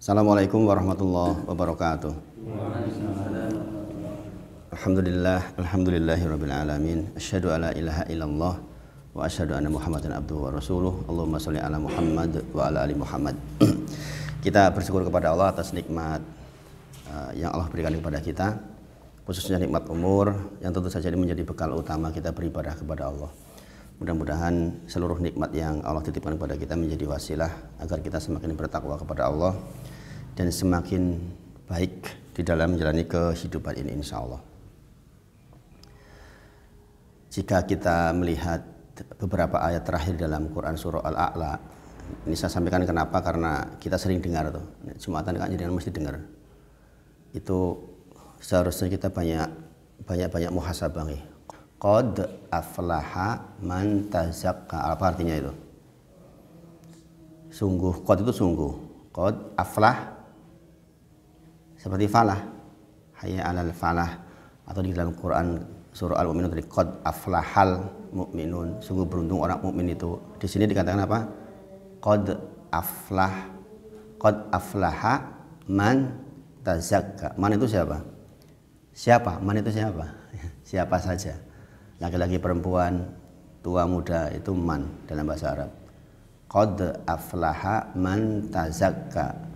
Assalamualaikum warahmatullahi wabarakatuh. Alhamdulillahirabbil alamin. Asyhadu alla ilaha illallah wa asyhadu anna Muhammadan abduhu wa rasuluh. Allahumma sholli ala Muhammad wa ala ali Muhammad. Kita bersyukur kepada Allah atas nikmat yang Allah berikan kepada kita, khususnya nikmat umur yang tentu saja ini menjadi bekal utama kita beribadah kepada Allah. Mudah-mudahan seluruh nikmat yang Allah titipkan kepada kita menjadi wasilah agar kita semakin bertakwa kepada Allah dan semakin baik di dalam menjalani kehidupan ini, insya Allah. Jika kita melihat beberapa ayat terakhir dalam Quran surah Al-A'la, ini saya sampaikan kenapa, karena kita sering dengar tuh, Jumatan kan jadi mesti dengar. Itu seharusnya kita banyak muhasabah nih. Qad aflaha man tazakka. Apa artinya itu? Sungguh, qad itu sungguh. Qad aflah seperti falah, hayya 'alal falah, atau di dalam Quran surah Al-Mu'minun tadi qad aflahal mu'minun, sungguh beruntung orang mukmin itu. Di sini dikatakan apa? Qad aflaha man tazakka. Man itu siapa? Siapa? Man itu siapa? Siapa saja. Laki-laki, perempuan, tua, muda, itu man dalam bahasa Arab. Qad aflaha man tazakka.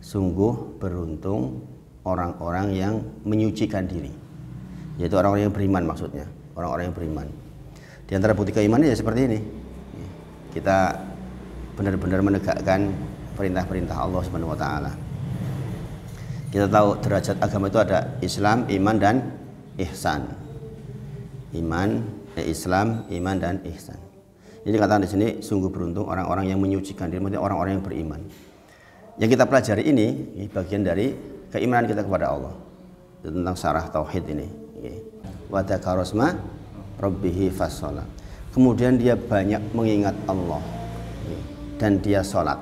Sungguh beruntung orang-orang yang menyucikan diri. Yaitu orang-orang yang beriman maksudnya. Orang-orang yang beriman. Di antara bukti keimanan ya seperti ini. Kita benar-benar menegakkan perintah-perintah Allah Subhanahu wa taala. Kita tahu derajat agama itu ada Islam, iman, dan ihsan. Islam, iman, dan ihsan. Jadi dikatakan di sini sungguh beruntung orang-orang yang menyucikan diri, maksudnya orang-orang yang beriman. Yang kita pelajari ini bagian dari keimanan kita kepada Allah. Itu tentang syarah tauhid ini. Wa dzakara asma rabbih fashola. Kemudian dia banyak mengingat Allah dan dia sholat.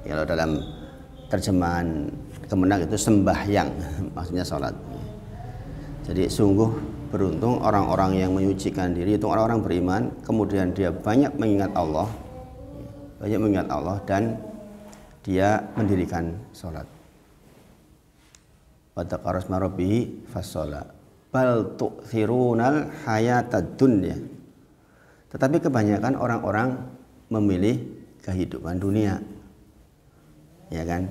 Kalau dalam terjemahan Kemenang itu sembahyang, maksudnya sholat. Jadi sungguh beruntung orang-orang yang menyucikan diri, itu orang-orang beriman, kemudian dia banyak mengingat Allah, dan dia mendirikan sholat. Wa dzakara asma rabbih fashola. Bal tu'thirunal hayatad dunya. Tetapi kebanyakan orang-orang memilih kehidupan dunia. Ya kan?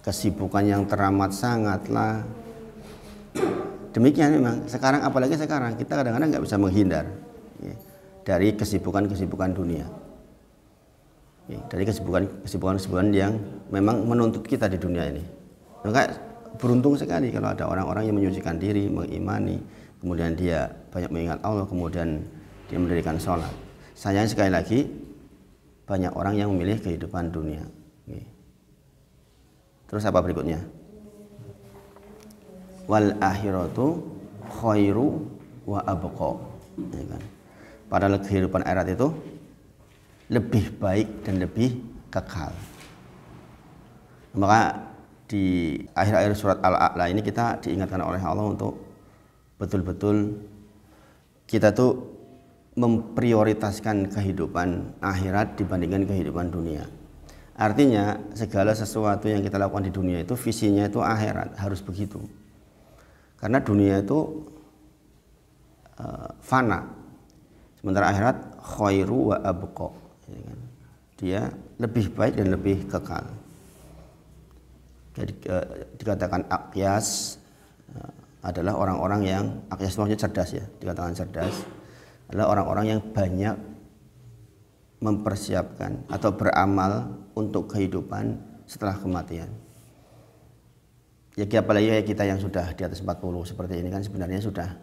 Kesibukan yang teramat sangatlah. Demikian memang sekarang, apalagi sekarang kita kadang-kadang nggak bisa menghindar dari kesibukan dunia, dari kesibukan yang memang menuntut kita di dunia ini. Maka beruntung sekali kalau ada orang-orang yang menyucikan diri, mengimani, kemudian dia banyak mengingat Allah, kemudian dia mendirikan sholat. Sayangnya sekali lagi banyak orang yang memilih kehidupan dunia. Terus apa berikutnya? Wal akhiratu khairu wa abqa. Ya kan? Padahal kehidupan akhirat itu lebih baik dan lebih kekal. Maka di akhir-akhir surat Al-A'la ini kita diingatkan oleh Allah untuk betul-betul kita tuh memprioritaskan kehidupan akhirat dibandingkan kehidupan dunia. Artinya segala sesuatu yang kita lakukan di dunia itu visinya itu akhirat, harus begitu. Karena dunia itu fana, sementara akhirat khairu wa abqa. Dia lebih baik dan lebih kekal. Jadi dikatakan aqyas adalah orang-orang yang, aqyas maksudnya cerdas ya, dikatakan cerdas adalah orang-orang yang banyak mempersiapkan atau beramal untuk kehidupan setelah kematian. Ya apalagi kayak kita yang sudah di atas 40 seperti ini kan sebenarnya sudah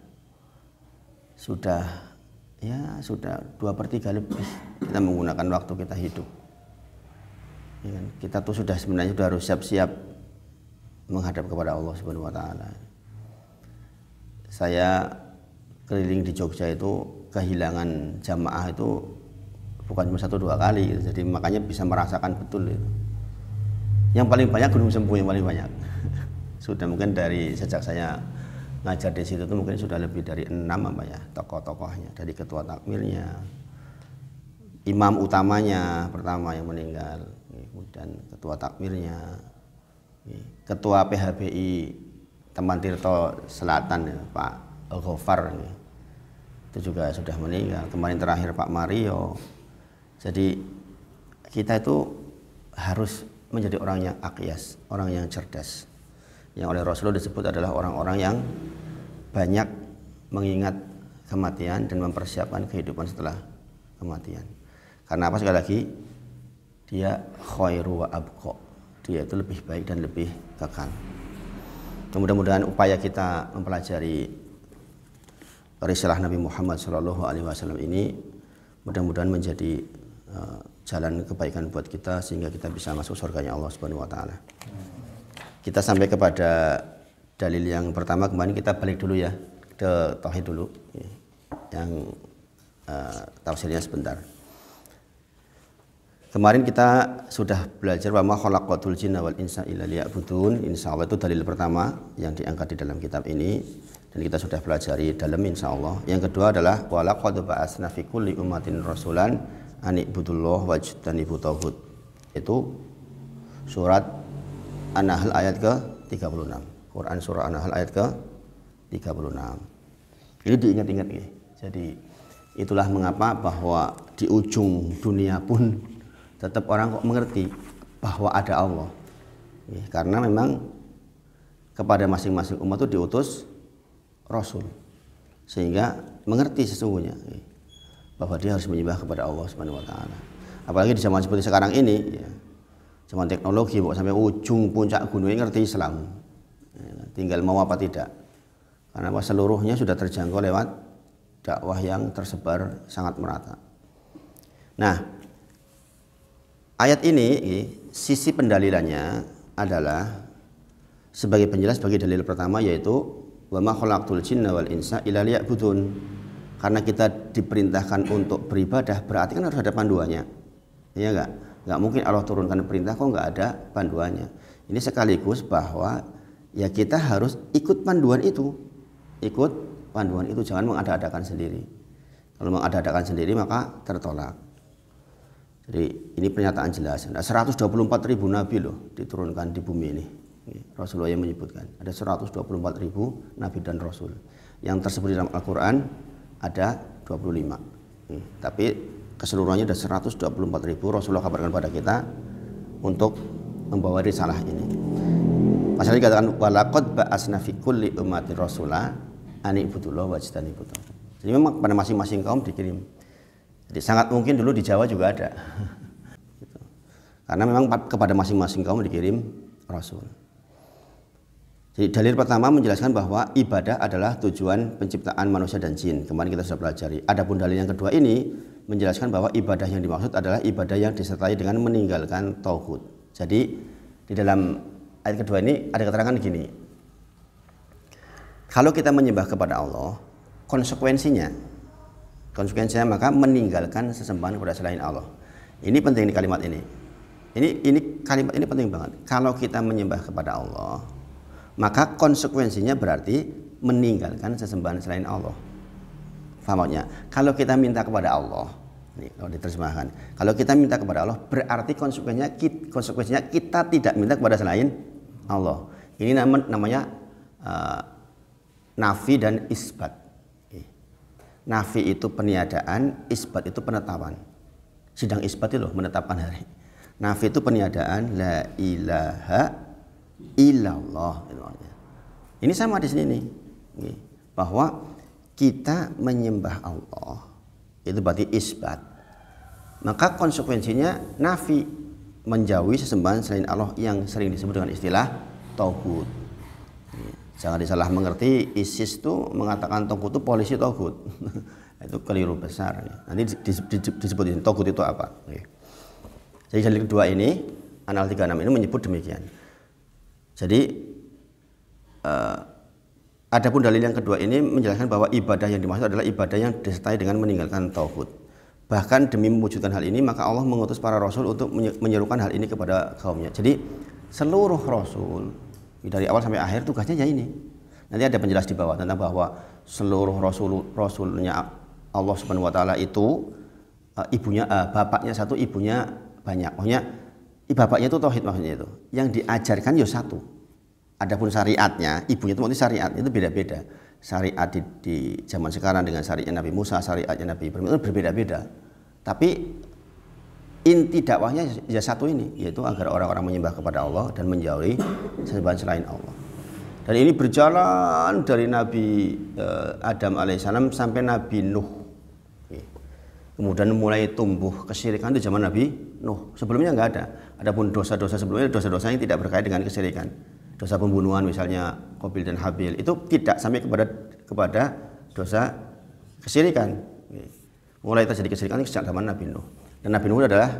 2/3 lebih kita menggunakan waktu kita hidup. Ya kan? Kita tuh sebenarnya sudah harus siap-siap menghadap kepada Allah Subhanahu wa taala. Saya keliling di Jogja itu kehilangan jamaah itu bukan cuma 1-2 kali gitu. Jadi makanya bisa merasakan betul itu. Yang paling banyak Gunung Sempu yang paling banyak. Sudah mungkin dari sejak saya ngajar di situ tuh mungkin sudah lebih dari 6 tokoh-tokohnya, dari ketua takmirnya, imam utamanya pertama yang meninggal, kemudian ketua takmirnya, ketua PHBI Taman Tirto Selatan Pak Al-Ghafar itu juga sudah meninggal. Kemarin terakhir Pak Mario. Jadi kita itu harus menjadi orang yang akyas, orang yang cerdas. Yang oleh Rasulullah disebut adalah orang-orang yang banyak mengingat kematian dan mempersiapkan kehidupan setelah kematian. Karena apa, sekali lagi, dia khairu wa abqa. Dia itu lebih baik dan lebih kekal. Mudah-mudahan upaya kita mempelajari risalah Nabi Muhammad SAW ini mudah-mudahan menjadi jalan kebaikan buat kita sehingga kita bisa masuk surganya Allah Subhanahu wa taala. Kita sampai kepada dalil yang pertama. Kemarin kita balik dulu ya ke tauhid dulu. Yang tafsirnya sebentar. Kemarin kita sudah belajar wa ma khalaqatul jinna wal insa illa liya'budun. Insyaallah itu dalil pertama yang diangkat di dalam kitab ini dan kita sudah pelajari dalam insyaallah. Yang kedua adalah wa laqad ba'atsna fi kulli ummatin rasulan an ibudullah wajtanibu taghut. Itu surat An-Nahl ayat ke-36. Quran surah An-Nahl ayat ke-36. Ini diingat-ingat ya. Jadi itulah mengapa bahwa di ujung dunia pun tetap orang kok mengerti bahwa ada Allah. Ya, karena memang kepada masing-masing umat itu diutus Rasul. Sehingga mengerti sesungguhnya ya, bahwa dia harus menyembah kepada Allah Subhanahu wa taala. Apalagi di zaman seperti sekarang ini ya, zaman teknologi sampai ujung puncak gunungnya ngerti Islam. Ya, tinggal mau apa tidak. Karena seluruhnya sudah terjangkau lewat dakwah yang tersebar sangat merata. Nah, ayat ini sisi pendalilannya adalah sebagai penjelas bagi dalil pertama, yaitu wa ma khalaqtul jinna wal insa illa liya'budun. Karena kita diperintahkan untuk beribadah, berarti kan harus ada panduannya. Iya enggak? Enggak mungkin Allah turunkan perintah kok enggak ada panduannya. Ini sekaligus bahwa ya kita harus ikut panduan itu. Ikut panduan itu, jangan mengada-adakan sendiri. Kalau mengada-adakan sendiri maka tertolak. Jadi ini pernyataan jelas. Ada 124.000 nabi loh diturunkan di bumi ini. Rasulullah yang menyebutkan ada 124.000 nabi dan rasul. Yang tersebut di dalam Al-Quran ada 25. Tapi keseluruhannya ada 124.000. Rasulullah kabarkan pada kita untuk membawa risalah ini. Pasal dikatakan walaqad ba'asna fi kulli ummatin rasula an ibudullah wajtanibu taghut. Jadi memang pada masing-masing kaum dikirim. Jadi sangat mungkin dulu di Jawa juga ada. Gitu. Karena memang kepada masing-masing kaum dikirim Rasul. Jadi dalil pertama menjelaskan bahwa ibadah adalah tujuan penciptaan manusia dan jin. Kemarin kita sudah pelajari. Adapun dalil yang kedua ini menjelaskan bahwa ibadah yang dimaksud adalah ibadah yang disertai dengan meninggalkan tauhid. Jadi di dalam ayat kedua ini ada keterangan gini. Kalau kita menyembah kepada Allah, konsekuensinya maka meninggalkan sesembahan kepada selain Allah. Ini penting di kalimat ini. Ini kalimat ini penting banget. Kalau kita menyembah kepada Allah, maka konsekuensinya berarti meninggalkan sesembahan selain Allah. Faham maksudnya? Kalau kita minta kepada Allah, ini kalau diterjemahkan, kalau kita minta kepada Allah berarti konsekuensinya kita tidak minta kepada selain Allah. Ini namanya nafi dan isbat. Nafi itu peniadaan, isbat itu penetapan. Sidang isbat itu loh, menetapkan hari. Nafi itu peniadaan, la ilaha illallah. Ini sama di sini nih, bahwa kita menyembah Allah itu berarti isbat. Maka konsekuensinya nafi, menjauhi sesembahan selain Allah yang sering disebut dengan istilah tauhid. Jangan disalah mengerti, ISIS itu mengatakan tauhid itu polisi tauhid. Itu keliru besar. Nanti disebutin tauhid itu apa. Jadi dalil kedua ini, An-Nahl 36 ini menyebut demikian. Jadi adapun dalil yang kedua ini menjelaskan bahwa ibadah yang dimaksud adalah ibadah yang disertai dengan meninggalkan tauhid. Bahkan demi mewujudkan hal ini, maka Allah mengutus para rasul untuk menyerukan hal ini kepada kaumnya. Jadi seluruh rasul dari awal sampai akhir tugasnya ya ini. Nanti ada penjelas di bawah tentang bahwa seluruh rasulnya Allah Subhanahu wa taala itu bapaknya satu, ibunya banyak. Maksudnya bapaknya itu tauhid maksudnya itu. Yang diajarkan ya satu. Adapun syariatnya, ibunya itu maksudnya syariat itu beda-beda. Syariat di zaman sekarang dengan syariat Nabi Musa, syariatnya Nabi Ibrahim itu berbeda-beda. Tapi inti dakwahnya ya satu ini, yaitu agar orang-orang menyembah kepada Allah dan menjauhi sesembahan selain Allah. Dan ini berjalan dari Nabi Adam alaihissalam sampai Nabi Nuh. Kemudian mulai tumbuh kesyirikan di zaman Nabi Nuh. Sebelumnya nggak ada. Adapun dosa-dosa sebelumnya, dosa-dosa yang tidak berkait dengan kesyirikan. Dosa pembunuhan misalnya Qabil dan Habil itu tidak sampai kepada dosa kesyirikan. Mulai terjadi kesyirikan sejak zaman Nabi Nuh. Dan Nabi Nuh adalah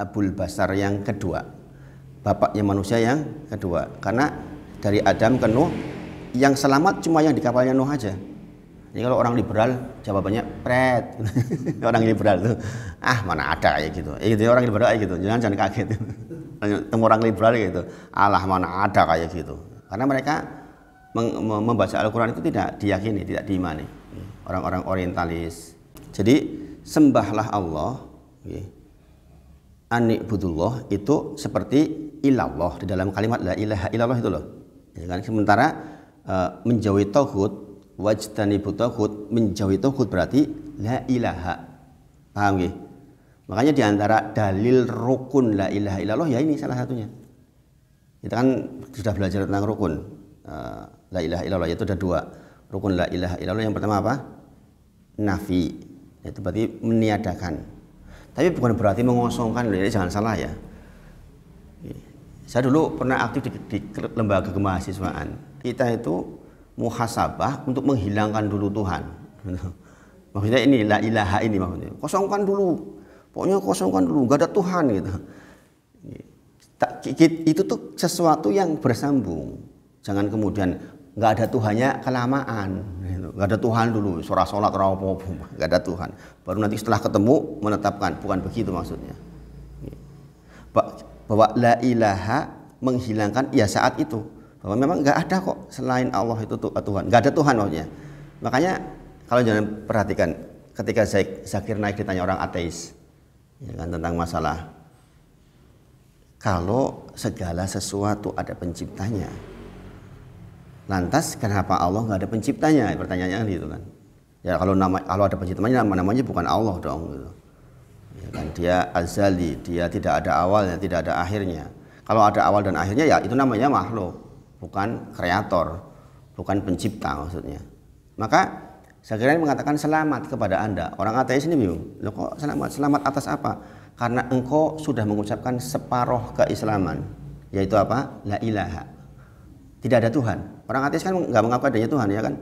Abul Basar yang kedua, bapaknya manusia yang kedua. Karena dari Adam ke Nuh yang selamat cuma yang di kapalnya Nuh aja. Jadi kalau orang liberal jawabannya pret. Orang liberal tuh mana ada kayak gitu. Gitu orang liberal kayak gitu. Jangan kaget. Temu orang liberal gitu. Alah mana ada kayak gitu. Karena mereka membaca Al-Qur'an itu tidak diyakini, tidak diimani. Orang-orang orientalis. Jadi sembahlah Allah, Ani'budullah itu seperti ilallah di dalam kalimat la ilaha illallah itu loh. Ya kan? Sementara menjauhi tauhid, wajtanibu tauhid, menjauhi tauhid berarti la ilaha. Paham nggih? Makanya diantara dalil rukun la ilaha illallah ya ini salah satunya. Kita kan sudah belajar tentang rukun la ilaha illallah, yaitu ada dua. Rukun la ilaha illallah yang pertama apa? Nafi, itu berarti meniadakan. Tapi bukan berarti mengosongkan, jadi jangan salah ya. Saya dulu pernah aktif di lembaga kemahasiswaan. Kita itu muhasabah untuk menghilangkan dulu Tuhan. Maksudnya ini la ilaha ini maksudnya. Kosongkan dulu. Pokoknya kosongkan dulu, gak ada Tuhan gitu. Itu tuh sesuatu yang bersambung. Jangan kemudian gak ada Tuhannya kelamaan. Gak ada Tuhan dulu, surah sholat, gak ada Tuhan. Baru nanti setelah ketemu menetapkan, bukan begitu maksudnya. Bahwa la ilaha menghilangkan ya saat itu. Bahwa memang gak ada kok selain Allah itu Tuhan. Gak ada Tuhan maksudnya. Makanya kalau jangan perhatikan ketika Zakir Naik ditanya orang ateis ya kan, tentang masalah kalau segala sesuatu ada penciptanya, lantas kenapa Allah nggak ada penciptanya? Pertanyaannya gitu kan. Ya kalau ada penciptanya namanya bukan Allah dong gitu. Ya kan, dia azali, dia tidak ada awalnya, tidak ada akhirnya. Kalau ada awal dan akhirnya ya itu namanya makhluk, bukan kreator, bukan pencipta maksudnya. Maka saya kira ini mengatakan selamat kepada Anda. Orang ateis ini bingung. Loh kok selamat? Selamat atas apa? Karena engkau sudah mengucapkan separuh keislaman, yaitu apa? La ilaha. Tidak ada Tuhan. Orang ateis kan nggak mengaku adanya Tuhan ya kan?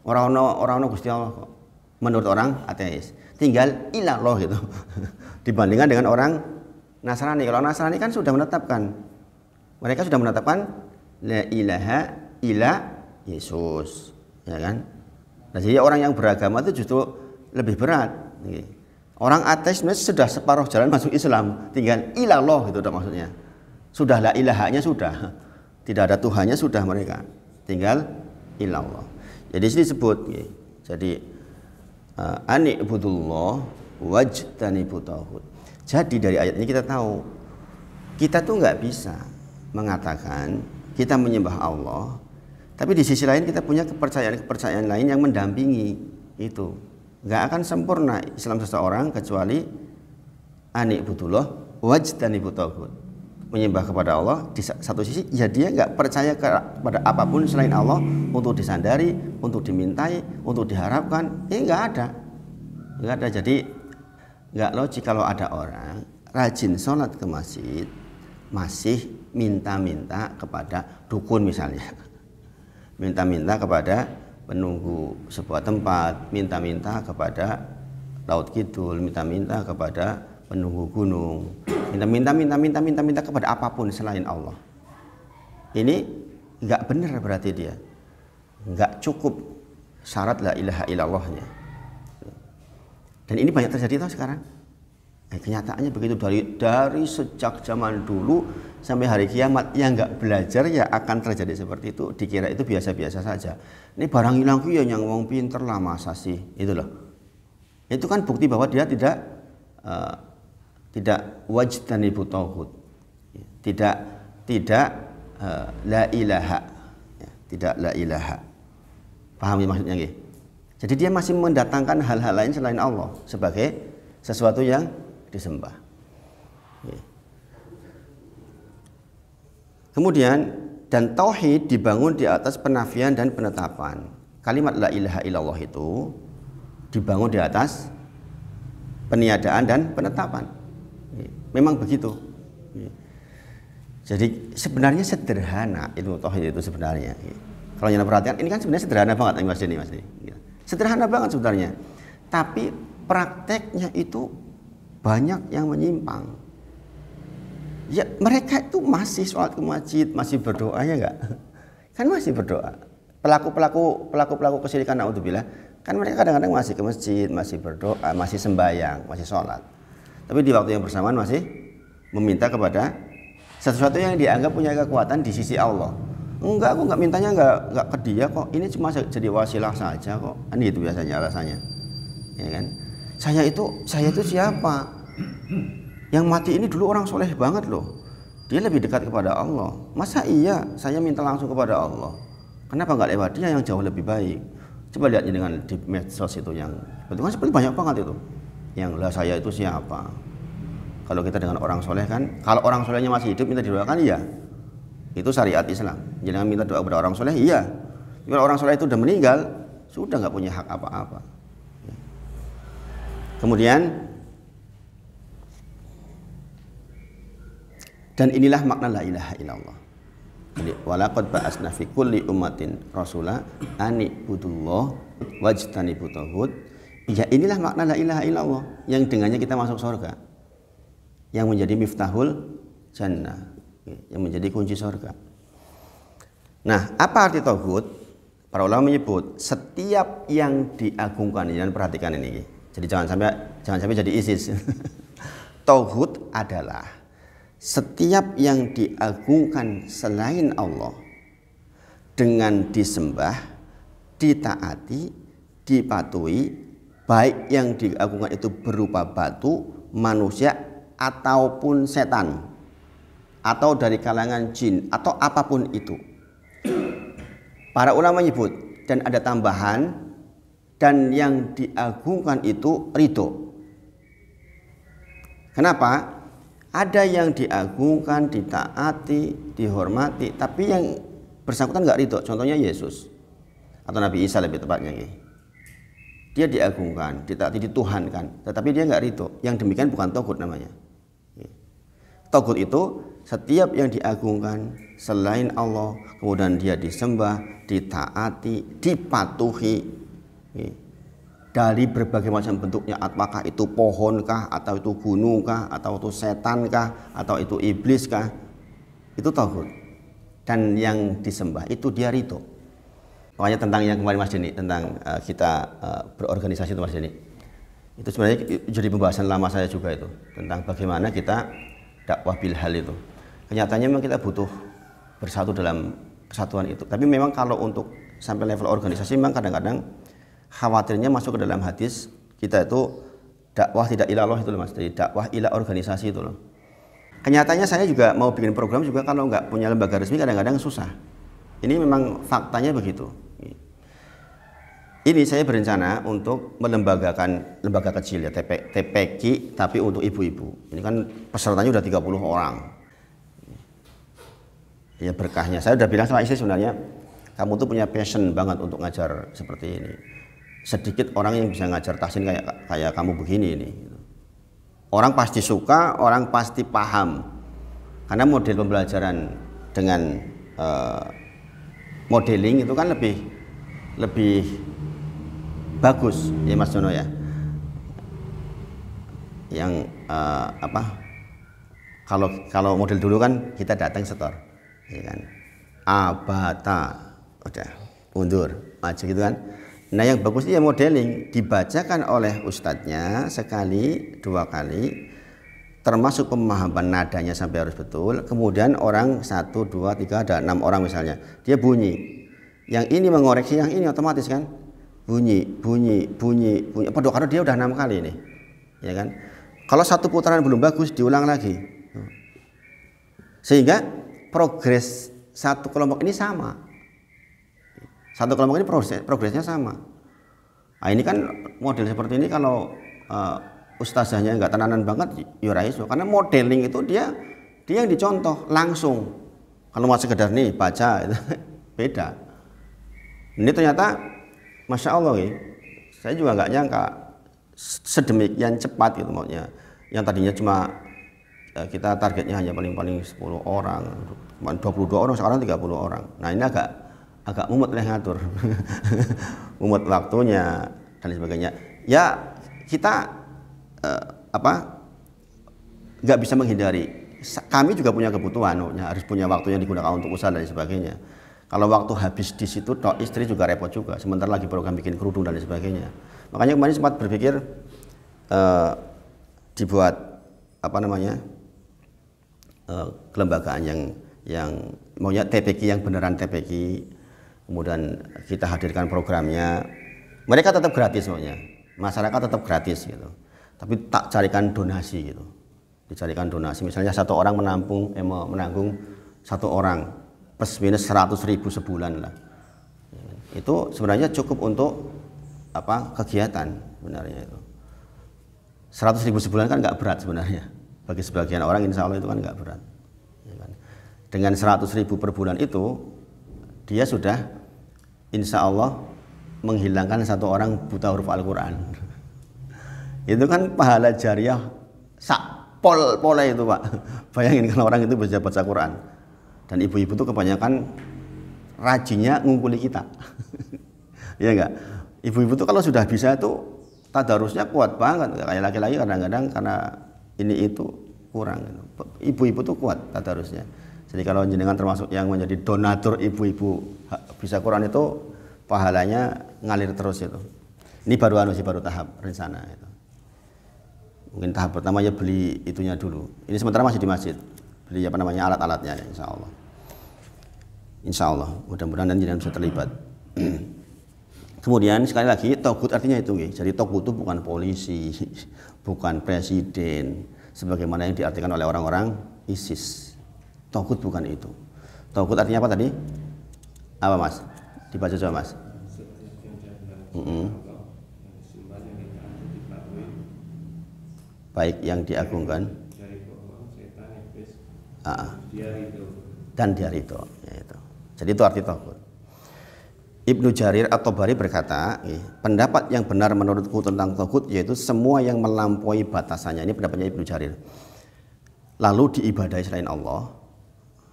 Orang Gusti Allah kok. Menurut orang ateis. Tinggal ilallah gitu. Dibandingkan dengan orang Nasrani. Kalau Nasrani kan sudah menetapkan. Mereka sudah menetapkan la ilaha illa Yesus, ya kan? Nah, jadi orang yang beragama itu justru lebih berat. Orang ateis sudah separuh jalan masuk Islam, tinggal ilallah itu maksudnya. Sudah la ilahanya sudah. Tidak ada Tuhannya sudah mereka. Tinggal ilallah. Jadi sini disebut jadi ani'budullah wajtanibu tauhid. Jadi dari ayat ini kita tahu kita tuh nggak bisa mengatakan kita menyembah Allah, tapi di sisi lain kita punya kepercayaan lain yang mendampingi itu. Nggak akan sempurna Islam seseorang kecuali ani'budullah wajtanibu tauhid. Menyembah kepada Allah di satu sisi ya dia nggak percaya kepada apapun selain Allah untuk disandari, untuk dimintai, untuk diharapkan, nggak ada. Jadi nggak logik kalau ada orang rajin sholat ke masjid masih minta-minta kepada dukun misalnya, minta-minta kepada penunggu sebuah tempat, minta-minta kepada laut kidul, minta-minta kepada penunggu gunung, minta kepada apapun selain Allah. Ini nggak benar berarti dia nggak cukup syarat la ilaha illallahnya. Dan ini banyak terjadi sekarang. Kenyataannya begitu dari sejak zaman dulu sampai hari kiamat. Yang nggak belajar ya akan terjadi seperti itu. Dikira itu biasa-biasa saja. Ini barang hilang ya yang ngomong pinter lah masa sih itu loh. Itu kan bukti bahwa dia tidak wajtanibu tauhid, tidak la ilaha, ya, tidak la ilaha. Pahami maksudnya nggih? Jadi dia masih mendatangkan hal-hal lain selain Allah sebagai sesuatu yang disembah. Kemudian dan tauhid dibangun di atas penafian dan penetapan. Kalimat la ilaha illallah itu dibangun di atas peniadaan dan penetapan. Memang begitu. Jadi sebenarnya sederhana ilmu tauhid itu sebenarnya. Kalau yang perhatikan ini kan sebenarnya sederhana banget Mas Denny, Mas Denny. Sederhana banget sebenarnya. Tapi prakteknya itu banyak yang menyimpang. Ya mereka itu masih sholat ke masjid, masih berdoa ya enggak? Kan masih berdoa. Pelaku kesyirikan naudzubillah, kan mereka kadang-kadang masih ke masjid, masih berdoa, masih sembahyang, masih sholat. Tapi di waktu yang bersamaan masih meminta kepada sesuatu yang dianggap punya kekuatan di sisi Allah. Enggak, aku enggak mintanya enggak ke dia kok. Ini cuma jadi wasilah saja kok. Ini itu biasanya alasannya. Ya kan? Saya itu siapa? Yang mati ini dulu orang soleh banget loh. Dia lebih dekat kepada Allah. Masa iya saya minta langsung kepada Allah? Kenapa enggak lewat dia yang jauh lebih baik? Coba lihat dengan di medsos itu yang betul kan seperti banyak banget itu. Yang lah saya itu siapa? Kalau kita dengan orang soleh kan, kalau orang solehnya masih hidup minta didoakan iya. Itu syariat Islam. Jangan minta doa kepada orang soleh, iya. Kalau orang soleh itu udah meninggal, sudah nggak punya hak apa-apa. Kemudian, dan inilah makna la ilaha illallah. Jadi walaqad ba'asna fi kulli ummatin rasula ani budullah wajtanibu taghut. Ya inilah makna la ilaha illallah yang dengannya kita masuk surga. Yang menjadi miftahul jannah, yang menjadi kunci surga. Nah, apa arti tauhid? Para ulama menyebut setiap yang diagungkan, dan perhatikan ini. Jadi jangan sampai jadi ISIS. Tauhid adalah setiap yang diagungkan selain Allah dengan disembah, ditaati, dipatuhi, baik yang diagungkan itu berupa batu, manusia ataupun setan, atau dari kalangan jin, atau apapun itu. Para ulama menyebut, dan ada tambahan, dan yang diagungkan itu ridho. Kenapa? Ada yang diagungkan, ditaati, dihormati, tapi yang bersangkutan nggak ridho. Contohnya Yesus atau Nabi Isa lebih tepatnya. Dia diagungkan, ditaati, dituhankan, tetapi dia nggak ridho. Yang demikian bukan tauhid namanya. Tauhid itu setiap yang diagungkan selain Allah, kemudian dia disembah, ditaati, dipatuhi dari berbagai macam bentuknya, apakah itu pohonkah, atau itu gunungkah, atau itu setankah, atau itu ibliskah, itu tauhid. Dan yang disembah itu dia ridho. Makanya tentang yang kemarin Mas Denny, tentang kita berorganisasi itu Mas Denny, itu sebenarnya jadi pembahasan lama saya juga itu, tentang bagaimana kita dakwah bilhal itu. Kenyataannya memang kita butuh bersatu dalam kesatuan itu. Tapi memang kalau untuk sampai level organisasi memang kadang-kadang khawatirnya masuk ke dalam hadis kita itu dakwah tidak ila Allah itu loh Mas, jadi dakwah ila organisasi itu loh. Kenyataannya saya juga mau bikin program juga kalau nggak punya lembaga resmi kadang-kadang susah. Ini memang faktanya begitu. Ini saya berencana untuk melembagakan lembaga kecil ya, TPQ, tapi untuk ibu-ibu. Ini kan pesertanya udah 30 orang. Ya berkahnya. Saya udah bilang sama istri sebenarnya, kamu tuh punya passion banget untuk ngajar seperti ini. Sedikit orang yang bisa ngajar tahsin kayak kamu begini ini. Orang pasti suka, orang pasti paham. Karena model pembelajaran dengan modeling itu kan lebih bagus ya Mas Jono ya. Yang kalau model dulu kan kita datang setor, ya kan. Abata, udah mundur, maju gitu kan. Nah yang bagus ya modeling, dibacakan oleh ustadznya sekali, dua kali, termasuk pemahaman nadanya sampai harus betul. Kemudian orang 1, 2, 3, ada 6 orang misalnya, dia bunyi. Yang ini mengoreksi yang ini otomatis kan. Bunyi. Padahal karena dia udah 6 kali nih, ya kan. Kalau satu putaran belum bagus, diulang lagi. Sehingga progres satu kelompok ini sama. Satu kelompok ini progresnya sama. Nah, ini kan model seperti ini kalau ustazahnya nggak tenanan banget, ya iso. Karena modeling itu dia yang dicontoh langsung. Kalau mau sekedar nih baca itu beda. Ini ternyata Masya Allah ya, saya juga nggak nyangka sedemikian cepat gitu maunya. Yang tadinya cuma kita targetnya hanya paling 10 orang, 22 orang, sekarang 30 orang. Nah ini agak mumet lah ngatur. Mumet waktunya dan sebagainya. Ya kita nggak bisa menghindari. Kami juga punya kebutuhan, harus punya waktu yang digunakan untuk usaha dan sebagainya. Kalau waktu habis di situ, istri juga repot juga. Sementara lagi program bikin kerudung dan sebagainya. Makanya kemarin sempat berpikir dibuat kelembagaan yang maunya TPQ yang beneran TPQ. Kemudian kita hadirkan programnya. Mereka tetap gratis maunya. Masyarakat tetap gratis gitu. Tapi tak carikan donasi gitu. Dicarikan donasi, misalnya satu orang menanggung satu orang plus minus 100.000 sebulan lah. Itu sebenarnya cukup untuk kegiatan sebenarnya itu. 100.000 sebulan kan nggak berat sebenarnya. Bagi sebagian orang insya Allah itu kan nggak berat. Ya kan? Dengan 100.000 per bulan itu dia sudah insya Allah menghilangkan satu orang buta huruf Al-Quran. Itu kan pahala jariah pola itu Pak. Bayangin kalau orang itu bisa baca Quran. Dan ibu-ibu itu kebanyakan rajinnya ngungkuli kita. Ya enggak? Ibu-ibu itu kalau sudah bisa itu tadarusnya kuat banget. Kayak laki-laki kadang-kadang karena ini itu kurang. Ibu-ibu itu kuat tadarusnya. Jadi kalau jenengan termasuk yang menjadi donatur ibu-ibu bisa Quran itu pahalanya ngalir terus itu. Ini baru tahap rencana itu. Mungkin tahap pertama ya beli itunya dulu. Ini sementara masih di masjid. Beli alat-alatnya insya Allah. Insya Allah. Mudah-mudahan nanti bisa terlibat. Kemudian sekali lagi togut artinya itu. Jadi togut itu bukan polisi, bukan presiden, sebagaimana yang diartikan oleh orang-orang ISIS. Togut bukan itu. Togut artinya apa tadi? Apa Mas? Dibaca coba Mas. Baik yang diagungkan dan dia ridho, yaitu. Jadi itu arti togut. Ibnu Jarir At-Tabari berkata, pendapat yang benar menurutku tentang togut yaitu semua yang melampaui batasannya. Ini pendapatnya Ibnu Jarir. Lalu diibadahi selain Allah,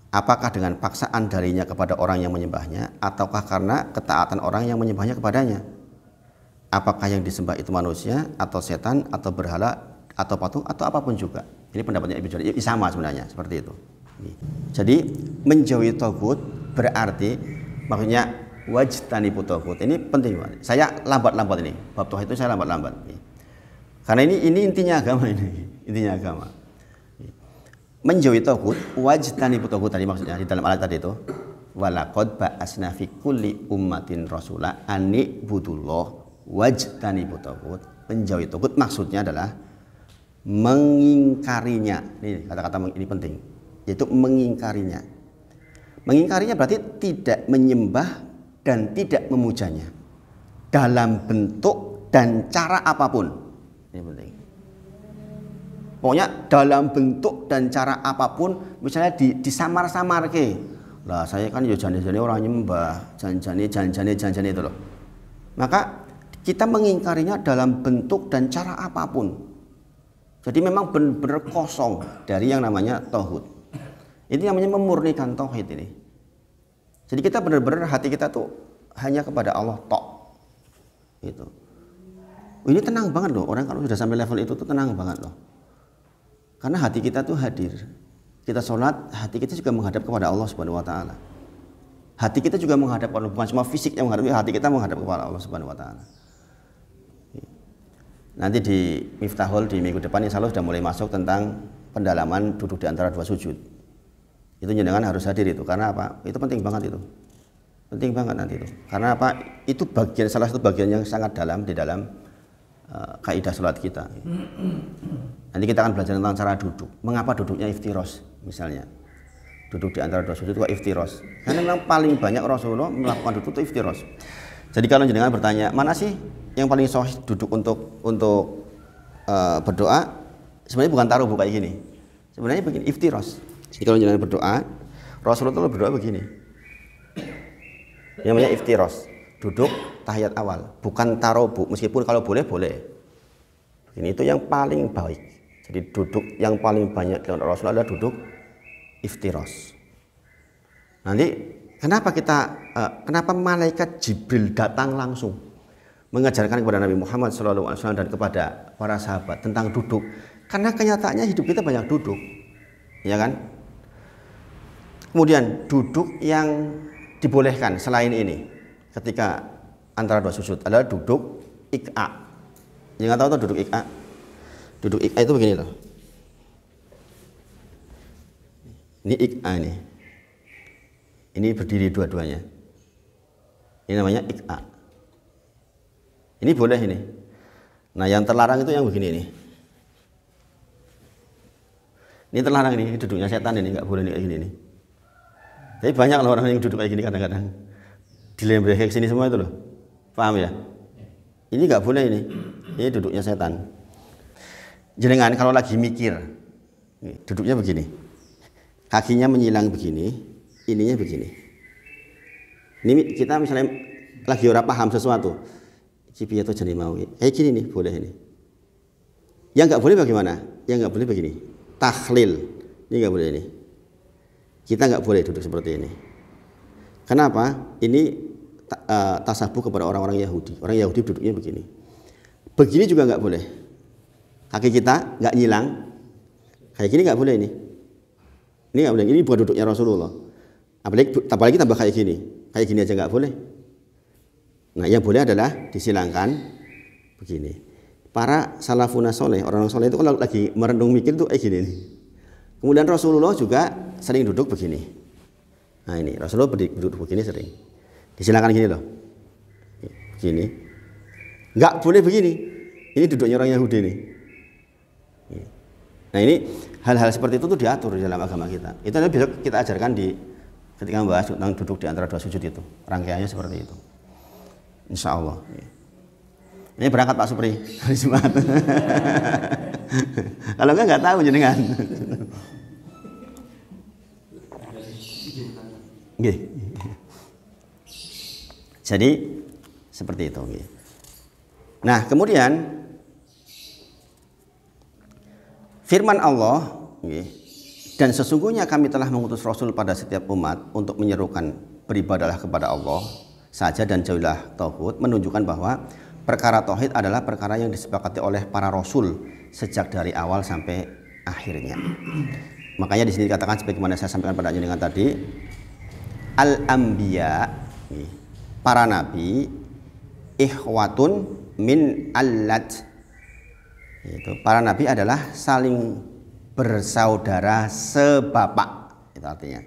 apakah dengan paksaan darinya kepada orang yang menyembahnya, ataukah karena ketaatan orang yang menyembahnya kepadanya? Apakah yang disembah itu manusia atau setan atau berhala atau patung atau apapun juga. Ini pendapatnya Ibnu Jarir. Sama sebenarnya seperti itu. Jadi menjauhi togut berarti maksudnya wajtanibu togut. Ini penting. Saya lambat-lambat ini. Bab tauhid itu saya lambat-lambat. Karena ini intinya agama ini. Intinya agama. Menjauhi togut, wajtanibu togut tadi maksudnya di dalam ayat tadi itu. Walaqad ba'asna fi kulli ummatin rasula ani budullah wajtanibu togut. Menjauhi togut maksudnya adalah mengingkarinya. Ini kata-kata ini penting, yaitu mengingkarinya. Mengingkarinya berarti tidak menyembah dan tidak memujanya dalam bentuk dan cara apapun. Ini penting. Pokoknya dalam bentuk dan cara apapun, misalnya disamar-samar ke. Lah saya kan ya jane-jane orang nyembah, jane-jane itu loh. Maka kita mengingkarinya dalam bentuk dan cara apapun. Jadi memang benar-benar kosong dari yang namanya tauhid. Ini namanya memurnikan tauhid ini. Jadi kita benar-benar hati kita tuh hanya kepada Allah tok. Itu. Ini tenang banget loh. Orang kalau sudah sampai level itu tuh tenang banget loh. Karena hati kita tuh hadir. Kita sholat, hati kita juga menghadap kepada Allah Subhanahu Wa Taala. Hati kita juga menghadap, bukan cuma fisik yang menghadap, hati kita menghadap kepada Allah Subhanahu Wa Taala. Nanti di Miftahul di minggu depan insya Allah sudah mulai masuk tentang pendalaman duduk di antara dua sujud. Itu jenengan harus hadir itu. Karena apa? Itu penting banget itu. Penting banget nanti itu. Karena apa? Itu salah satu bagian yang sangat dalam di dalam kaidah sholat kita. Nanti kita akan belajar tentang cara duduk. Mengapa duduknya iftiros misalnya. duduk di antara dua sujud itu iftiros. Karena memang paling banyak Rasulullah melakukan duduk itu iftiros. Jadi kalau jenengan bertanya, mana sih yang paling sahih duduk untuk berdoa? Sebenarnya bukan taruh kayak gini. Sebenarnya begini, iftiros. Jadi kalau jenengan berdoa, Rasulullah berdoa begini. Yang namanya iftiros, duduk tahiyat awal, bukan tarobu. Meskipun kalau boleh. Ini itu yang paling baik. Jadi duduk yang paling banyak dilakukan Rasulullah adalah duduk iftiros. Nanti kenapa malaikat Jibril datang langsung mengajarkan kepada Nabi Muhammad SAW dan kepada para sahabat tentang duduk? Karena kenyataannya hidup kita banyak duduk, ya kan? Kemudian duduk yang dibolehkan selain ini ketika antara dua sujud adalah duduk iqa. Yang nggak tahu tuh duduk iqa. Duduk iqa itu begini loh. Ini iqa ini. Ini berdiri dua-duanya. Ini namanya iqa. Ini boleh ini. Nah, yang terlarang itu yang begini ini. Ini terlarang ini duduknya setan ini, nggak boleh kayak gini nih. Tapi banyak loh orang yang duduk kayak gini kadang-kadang dilempar ke sini semua itu loh. Paham ya? Ini nggak boleh ini. Ini duduknya setan. Jenengan kalau lagi mikir, duduknya begini. Kakinya menyilang begini, ininya begini. Ini kita misalnya lagi ora paham sesuatu. Cipiya tuh jadi mau. Kayak gini nih, boleh ini. Yang nggak boleh bagaimana? Yang nggak boleh begini. Takhlil. Ini nggak boleh ini. Kita nggak boleh duduk seperti ini. Kenapa? Ini tasabuh kepada orang-orang Yahudi. Orang Yahudi duduknya begini. Begini juga nggak boleh. Kaki kita nggak nyilang. Kayak gini nggak boleh ini. Ini nggak boleh. Ini bukan duduknya Rasulullah. Apalagi tambah kayak gini. Kayak gini aja nggak boleh. Nah, yang boleh adalah disilangkan begini. Para salafun soleh, orang soleh itu kalau lagi merenung mikir tuh kayak gini nih. Kemudian Rasulullah juga sering duduk begini. Nah ini Rasulullah duduk begini sering. Disilangkan gini loh. Begini. Nggak boleh begini. Ini duduknya orang Yahudi nih. Nah ini hal-hal seperti itu tuh diatur di dalam agama kita. Itu nanti besok kita ajarkan ketika membahas tentang duduk di antara dua sujud itu. Rangkaiannya seperti itu. Insya Allah. Ini berangkat Pak Supri hari Jumat. Kalau nggak tahu jenengan. Jadi seperti itu. Nah kemudian firman Allah, dan sesungguhnya kami telah mengutus Rasul pada setiap umat untuk menyerukan beribadahlah kepada Allah saja dan jauhilah tauhid, menunjukkan bahwa perkara tauhid adalah perkara yang disepakati oleh para rasul sejak dari awal sampai akhirnya. Makanya di sini dikatakan sebagaimana saya sampaikan pada jenengan tadi, al-anbiya, para nabi, ikhwatun min allat. Itu para nabi adalah saling bersaudara sebapak. Itu artinya.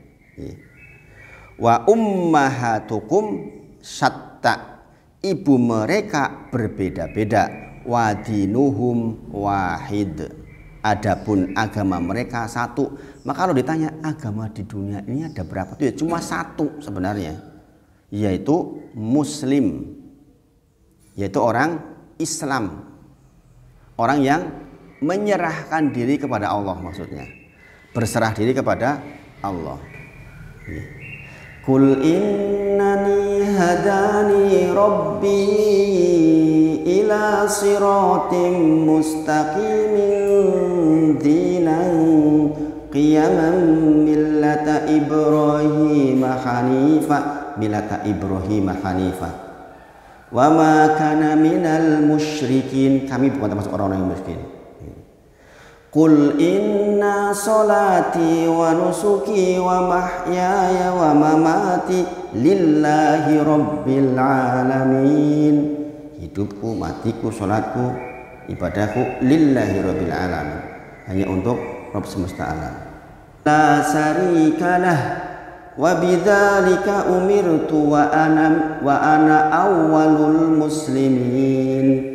Wa ummahatukum syatta, ibu mereka berbeda-beda, wadinuhum wahid, adapun agama mereka satu. Maka kalau ditanya agama di dunia ini ada berapa, itu ya cuma satu sebenarnya, yaitu muslim, yaitu orang Islam, orang yang menyerahkan diri kepada Allah, maksudnya berserah diri kepada Allah. Kul innani hadani rabbi ila siratim mustaqimin dinan qiyaman millata Ibrahim hanifa wa ma kana minal musyrikin. Kami bukan termasuk orang-orang yang miskin. Qul inna salati wa nusuki wa mahyaya wa mamati lillahi rabbil alamin. Hidupku, matiku, salatku, ibadahku lillahi rabbil alamin, hanya untuk Rabb semesta alam. La syarikalah wa bidzalika umirtu wa ana awwalul muslimin.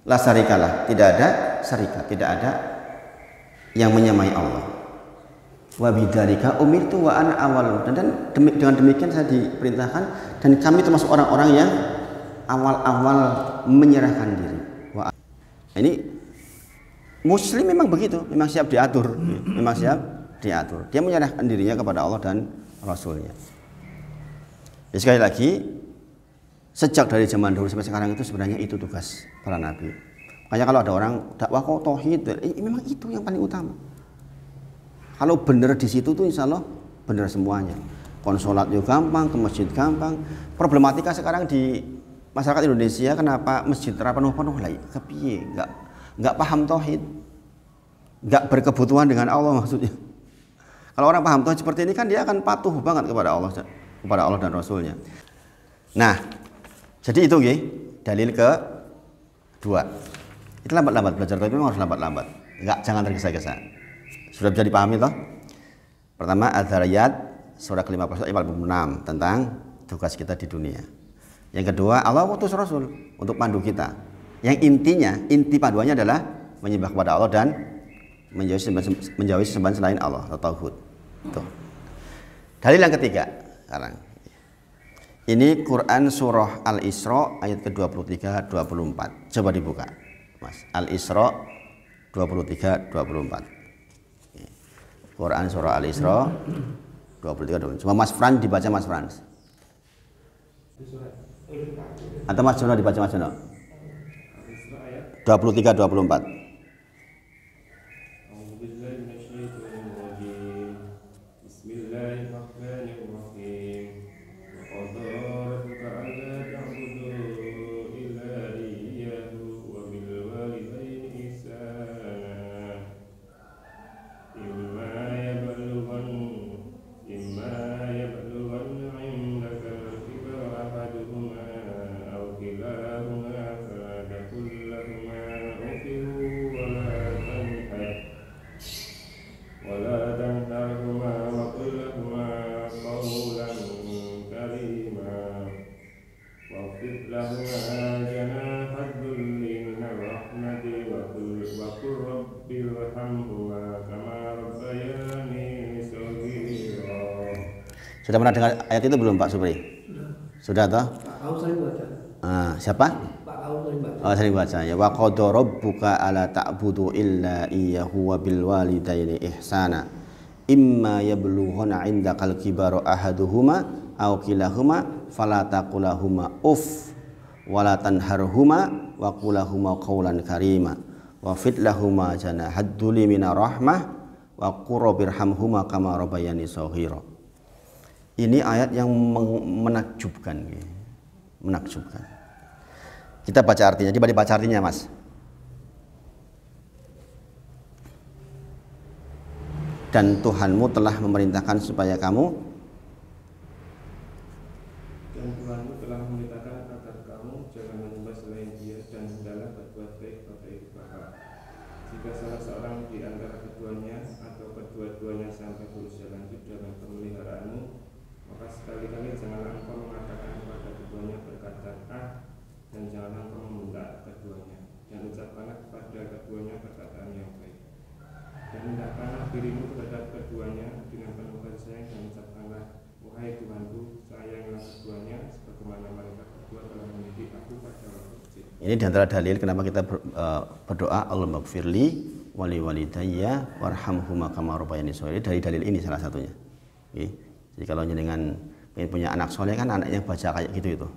La syarikalah, tidak ada syarikat, tidak ada yang menyamai Allah. Wa bidzalika umirtu wa ana awwal. Dan dengan demikian saya diperintahkan dan kami termasuk orang-orang yang awal-awal menyerahkan diri. Wah, ini Muslim memang begitu, memang siap diatur, memang siap diatur. Dia menyerahkan dirinya kepada Allah dan Rasulnya. Ya, sekali lagi, sejak dari zaman dulu sampai sekarang itu sebenarnya itu tugas para nabi. Makanya kalau ada orang dakwah kok tauhid, memang itu yang paling utama. Kalau benar di situ tuh insya Allah benar semuanya. Konsolat juga gampang, ke masjid gampang. Problematika sekarang di masyarakat Indonesia, kenapa masjid penuh-penuh lagi? Kepiye? Nggak paham tauhid, nggak berkebutuhan dengan Allah maksudnya. Kalau orang paham tauhid seperti ini kan dia akan patuh banget kepada Allah dan Rasulnya. Nah, jadi itu dalil kedua. Itu lambat-lambat belajar tauhid memang harus lambat-lambat. Jangan tergesa-gesa. Sudah bisa dipahami toh? Pertama Adz-Dzariyat surah ke-56 tentang tugas kita di dunia. Yang kedua Allah utus Rasul untuk pandu kita. Yang inti panduannya adalah menyembah kepada Allah dan menjauhi sembahan selain Allah atau tauhid. Tuh. Dalil yang ketiga sekarang. Ini Quran surah Al-Isra ayat ke-23 24. Coba dibuka. Mas, Al-Isra 23 24. Quran surah Al-Isra 23 24. Cuma Mas Frans dibaca Mas Frans. Atau Mas Jono dibaca Mas Jono. 23 24. Sudah pernah dengar ayat itu belum Pak Supri? Sudah toh? Pak Kau sering baca. Siapa? Pak Kau sering baca. Oh, sering baca ya. Wa qadara rabbuka alla ta'budu illa iyyahu wa bil walidaini ihsana. Imma yablughanna 'indakal kibara ahaduhuma aw kilahuma fala taqulahuma uff wala tanharhuma wa qulahuma qawlan karima wa fidlahuma janahad dzulli minar rahmah wa qur birhamhuma kama rabbayani shaghira. Ini ayat yang menakjubkan, menakjubkan. Kita baca artinya, coba dibaca artinya Mas. Dan Tuhanmu telah memerintahkan supaya kamu agar kamu jangan menyembah selain Dia dan hendaklah berbuat baik pada ibu bapa. Jika salah seorang di antara keduanya atau kedua-duanya sampai berusia lanjut dalam pemeliharaanmu, maka sekali-kali janganlah engkau mengatakan kepada keduanya berkata dan janganlah engkau membentak keduanya, dan ucapkanlah kepada keduanya perkataan yang baik. Dan hendakkanlah dirimu terhadap keduanya dengan penuh kasih sayang dan ucapkanlah, wahai Tuhanku, sayanglah keduanya sebagaimana mereka berdua telah mendidik aku pada waktu kecil. Ini diantara dalil kenapa kita berdoa Allahumma gfirli wali walidayya warhamhuma kama rabbayani shaghira. Dari dalil ini salah satunya. Jadi kalau jenengan ingin punya anak soleh kan anaknya baca kayak gitu itu.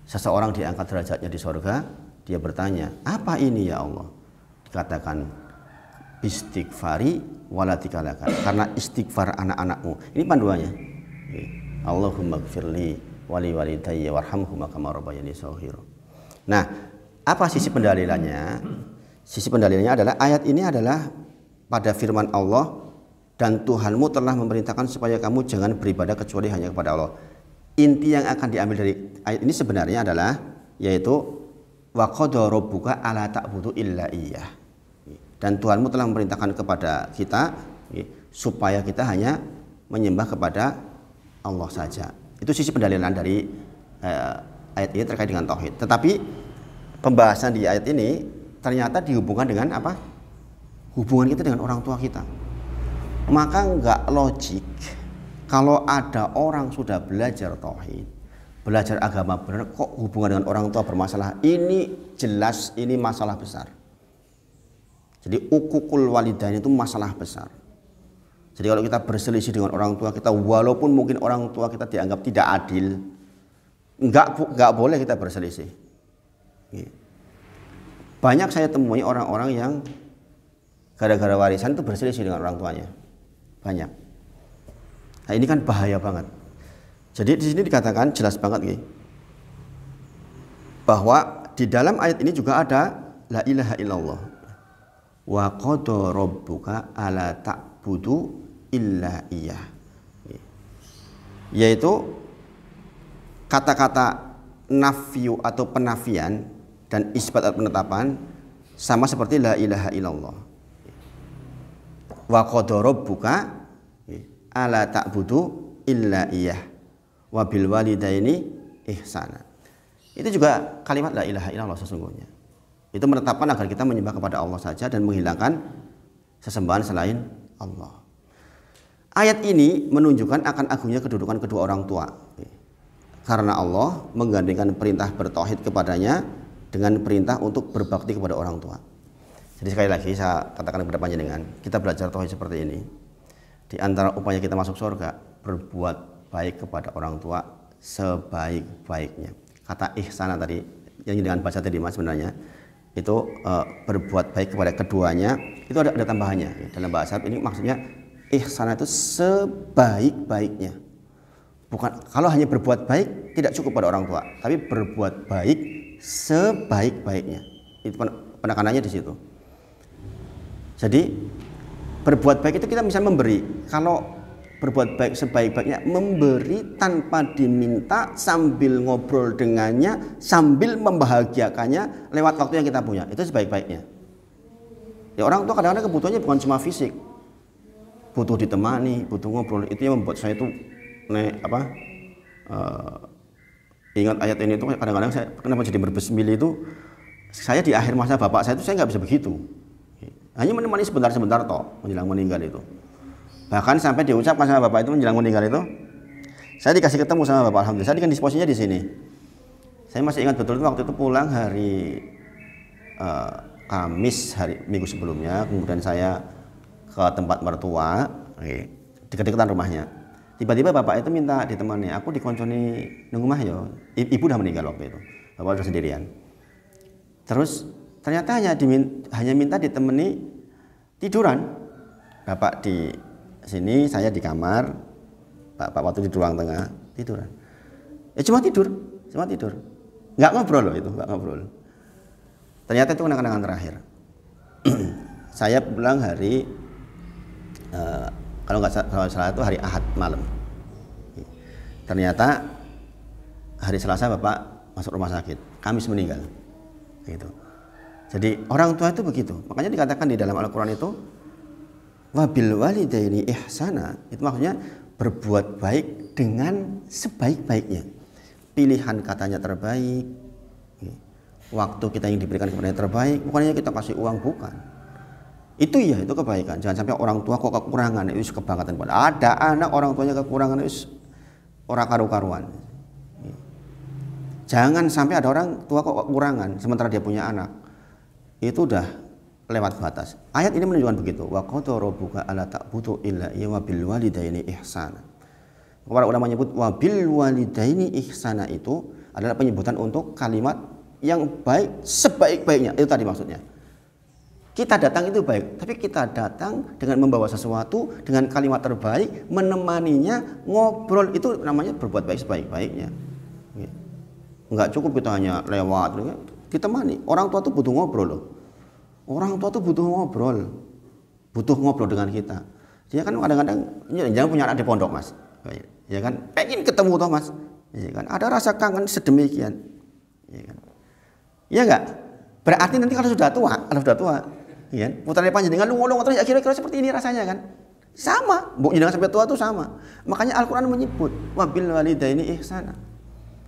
Seseorang diangkat derajatnya di surga, dia bertanya, apa ini ya Allah? Dikatakan istighfari waladikalakan, karena istighfar anak-anakmu. Ini panduannya. Allahumma gfirli wali walidayya warhamhuma kama rabbayani shaghira. Nah, apa sisi pendalilannya? Sisi pendalilannya adalah ayat ini adalah pada firman Allah, dan Tuhanmu telah memerintahkan supaya kamu jangan beribadah kecuali hanya kepada Allah. Inti yang akan diambil dari ayat ini sebenarnya adalah yaitu wa qadara rabbuka alla ta'budu illa iyyah. Dan Tuhanmu telah memerintahkan kepada kita supaya kita hanya menyembah kepada Allah saja. Itu sisi pendalilan dari ayat ini terkait dengan tauhid. Tetapi pembahasan di ayat ini ternyata dihubungkan dengan apa? Hubungan kita dengan orang tua kita. Maka nggak logik kalau ada orang sudah belajar tauhid, belajar agama benar, kok hubungan dengan orang tua bermasalah. Ini jelas ini masalah besar. Jadi ukukul walidain itu masalah besar. Jadi kalau kita berselisih dengan orang tua kita, walaupun mungkin orang tua kita dianggap tidak adil, nggak boleh kita berselisih. Banyak saya temui orang-orang yang gara-gara warisan itu berselisih dengan orang tuanya. Banyak. Nah ini kan bahaya banget. Jadi di sini dikatakan jelas banget bahwa di dalam ayat ini juga ada la ilaha illallah. Wa qada rabbuka alla ta'budu illa iyyah. Yaitu kata-kata nafyu atau penafian dan isbat atau penetapan sama seperti la ilaha illallah. Wa qada rabbuka alla ta'budu illa iyyah wa bil walidaini ihsana. Itu juga kalimat la ilaha illallah sesungguhnya. Itu menetapkan agar kita menyembah kepada Allah saja dan menghilangkan sesembahan selain Allah. Ayat ini menunjukkan akan agungnya kedudukan kedua orang tua. Karena Allah menggandengkan perintah bertauhid kepadanya dengan perintah untuk berbakti kepada orang tua. Jadi sekali lagi saya katakan kepada panjenengan, kita belajar tauhid seperti ini. Di antara upaya kita masuk surga, berbuat baik kepada orang tua sebaik-baiknya. Kata ihsana tadi, yang dengan bahasa tadi mas sebenarnya itu berbuat baik kepada keduanya, itu ada tambahannya. Dalam bahasa Arab ini maksudnya ihsana itu sebaik-baiknya. Bukan kalau hanya berbuat baik tidak cukup pada orang tua, tapi berbuat baik sebaik-baiknya. Itu penekanannya di situ. Jadi berbuat baik itu kita bisa memberi. Kalau berbuat baik sebaik-baiknya, memberi tanpa diminta, sambil ngobrol dengannya, sambil membahagiakannya lewat waktu yang kita punya. Itu sebaik-baiknya. Ya orang tua kadang-kadang kebutuhannya bukan cuma fisik, butuh ditemani, butuh ngobrol. Itu yang membuat saya itu ingat ayat ini itu kadang-kadang saya kenapa jadi berbesmili itu, saya di akhir masa bapak saya itu saya nggak bisa begitu. Hanya menemani sebentar-sebentar toh menjelang meninggal itu. Bahkan sampai diucapkan sama bapak itu menjelang meninggal itu, saya dikasih ketemu sama bapak, alhamdulillah. Saya disposisinya di sini. Saya masih ingat betul itu waktu itu pulang hari Kamis, hari minggu sebelumnya. Kemudian saya ke tempat mertua, dekat-dekatan rumahnya. Tiba-tiba bapak itu minta ditemani. Aku dikonconi nunggu mah yo. Ibu udah meninggal waktu itu. Bapak udah sendirian. Terus ternyata hanya minta ditemani tiduran. Bapak di sini, saya di kamar. Bapak waktu di ruang tengah tiduran. Cuma tidur. Nggak ngobrol loh itu, nggak ngobrol. Ternyata itu kenangan-kenangan terakhir. Saya pulang hari kalau nggak salah itu hari Ahad malam. Ternyata hari Selasa bapak masuk rumah sakit, Kamis meninggal. Gitu. Jadi orang tua itu begitu. Makanya dikatakan di dalam Al-Quran itu wabil walidaini ihsana. Itu maksudnya berbuat baik dengan sebaik-baiknya. Pilihan katanya terbaik, waktu kita yang diberikan kepadanya terbaik. Bukannya kita kasih uang, bukan. Itu ya, itu kebaikan. Jangan sampai orang tua kok kekurangan, itu kebangkatan. Ada anak orang tuanya kekurangan, itu orang karu-karuan. Jangan sampai ada orang tua kok kekurangan sementara dia punya anak. Itu udah lewat batas. Ayat ini menunjukkan begitu. Wa qada rabbuka alla ta'budu illa iyyahu wa bil walidaini ihsana. Para ulama menyebut wa bil walidaini ihsana itu adalah penyebutan untuk kalimat yang baik sebaik-baiknya. Itu tadi maksudnya. Kita datang itu baik, tapi kita datang dengan membawa sesuatu dengan kalimat terbaik, menemaninya, ngobrol, itu namanya berbuat baik sebaik-baiknya. Enggak cukup kita hanya lewat, ditemani. Orang tua tuh butuh ngobrol loh. Orang tua tuh butuh ngobrol dengan kita. Dia kan kadang-kadang jangan punya anak di pondok mas, ya kan, pengen ketemu toh mas, ya kan, ada rasa kangen sedemikian, ya kan, ya enggak. Berarti nanti kalau sudah tua, ya, putranya panjenengan lu terus kira-kira seperti ini rasanya kan, sama, jangan sampai tua tuh sama. Makanya Al-Quran menyebut wabil walidaini ihsana.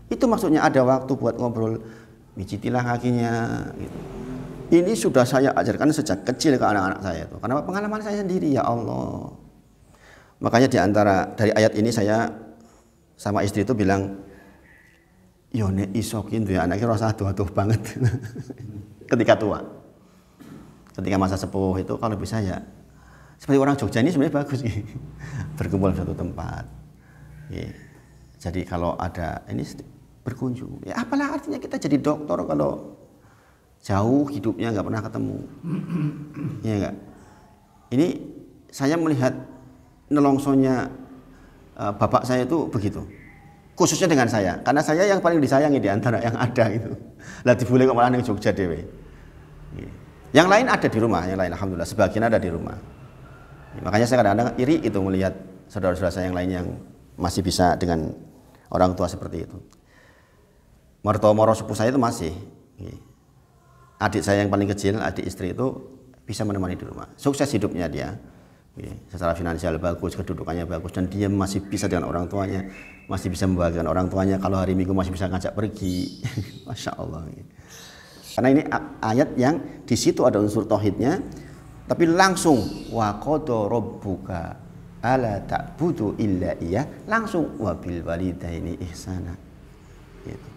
Itu maksudnya ada waktu buat ngobrol, mijitilah kakinya, gitu. Ini sudah saya ajarkan sejak kecil ke anak-anak saya itu. Karena pengalaman saya sendiri, ya Allah. Makanya di antara dari ayat ini saya sama istri itu bilang, yo nek iso ki ya anaknya rasa aduh-aduh banget. Ketika tua. Ketika masa sepuh itu kalau bisa ya seperti orang Jogja ini sebenarnya bagus gitu. Berkumpul di satu tempat. Ya. Jadi kalau ada ini berkunjung. Ya apalah artinya kita jadi dokter kalau jauh hidupnya nggak pernah ketemu. Iya enggak? Ini saya melihat nelongsonya bapak saya itu begitu. Khususnya dengan saya, karena saya yang paling disayangi di antara yang ada gitu. Lah dibule kok malah ning Jogja dhewe. Yang lain ada di rumah, yang lain alhamdulillah sebagian ada di rumah. Makanya saya kadang-kadang iri itu melihat saudara-saudara saya yang lain yang masih bisa dengan orang tua seperti itu. Mertua moro sepuh saya itu masih. Adik saya yang paling kecil, adik istri itu bisa menemani di rumah. Sukses hidupnya dia. Secara finansial bagus, kedudukannya bagus, dan dia masih bisa dengan orang tuanya, masih bisa membahagiakan orang tuanya. Kalau hari Minggu masih bisa ngajak pergi. Masya Allah. Karena ini ayat yang di situ ada unsur tauhidnya, tapi langsung wa qada rabbuka alla ta'budu illa iyyah, langsung wa bil walidaini ihsana. Gitu.